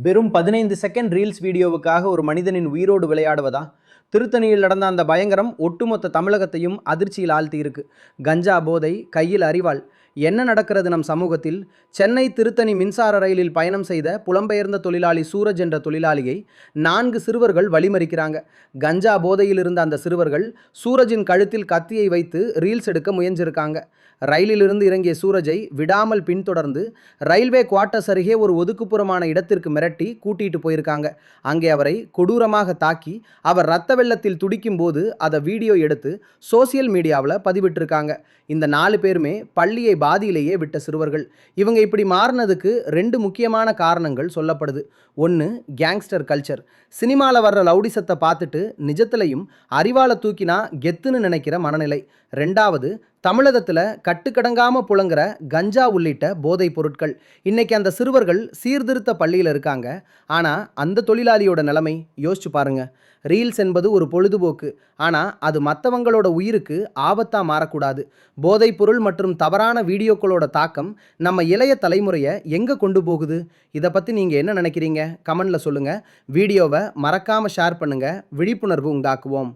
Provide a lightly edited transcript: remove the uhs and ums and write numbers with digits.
வெறும் 15 second reels வீடியோவுக்காக ஒரு மனிதனின் உயிரோடு விளையாடுவதா? திருத்தணியில் நடந்த அந்த பயங்கரம் ஒட்டுமொத்த தமிழகத்தையும் அதிர்ச்சியில் ஆழ்த்தியிருக்கு. கஞ்சா போதை, கையில் அரிவாள். என்ன நடக்கிறது நம் சமூகத்தில்? சென்னை திருத்தணி மின்சார ரயிலில் பயணம் செய்த புலம்பெயர்ந்த தொழிலாளி சூரஜ் என்ற தொழிலாளியை 4 சிறுவர்கள் வழிமறிக்கிறாங்க. கஞ்சா போதையில் இருந்த அந்த சிறுவர்கள் சூரஜின் கழுத்தில் கத்தியை வைத்து ரீல்ஸ் எடுக்க முயன்றிருக்காங்க. ரயிலிலிருந்து இறங்கிய சூரஜை விடாமல் பின்தொடர்ந்து ரயில்வே குவார்ட்டர்ஸ் அருகே ஒரு ஒதுக்குப்புறமான இடத்திற்கு மிரட்டி கூட்டிட்டு போயிருக்காங்க. அங்கே அவரை கொடூரமாக தாக்கி அவர் இரத்த வெள்ளத்தில் துடிக்கும் போது அதை வீடியோ எடுத்து சோசியல் மீடியாவில் பதிவிட்டிருக்காங்க. இந்த 4 பேருமே பள்ளியை பாதியிலேயே விட்ட சிறுவர்கள். இவங்க இப்படி மாறினதுக்கு 2 முக்கியமான காரணங்கள் சொல்லப்படுது. ஒன்று, கேங்ஸ்டர் கல்ச்சர். சினிமாவில் வர்ற லவுடிசத்தை பார்த்துட்டு நிஜத்திலையும் அறிவாளை தூக்கினா கெத்துன்னு நினைக்கிற மனநிலை. 2வது, தமிழகத்தில் கட்டுக்கடங்காமல் புழங்குற கஞ்சா உள்ளிட்ட போதைப் பொருட்கள். இன்னைக்கு அந்த சிறுவர்கள் சீர்திருத்த பள்ளியில் இருக்காங்க. ஆனால் அந்த தொழிலாளியோட நிலைமை யோசிச்சு பாருங்க. ரீல்ஸ் என்பது ஒரு பொழுதுபோக்கு, ஆனால் அது மற்றவங்களோட உயிருக்கு ஆபத்தாக மாறக்கூடாது. போதைப் பொருள் மற்றும் தவறான வீடியோக்களோட தாக்கம் நம்ம இளைய தலைமுறையை எங்கே கொண்டு போகுது? இதை பற்றி நீங்கள் என்ன நினைக்கிறீங்க? கமெண்டில் சொல்லுங்கள். வீடியோவை மறக்காமல் ஷேர் பண்ணுங்கள். விழிப்புணர்வு உண்டாக்குவோம்.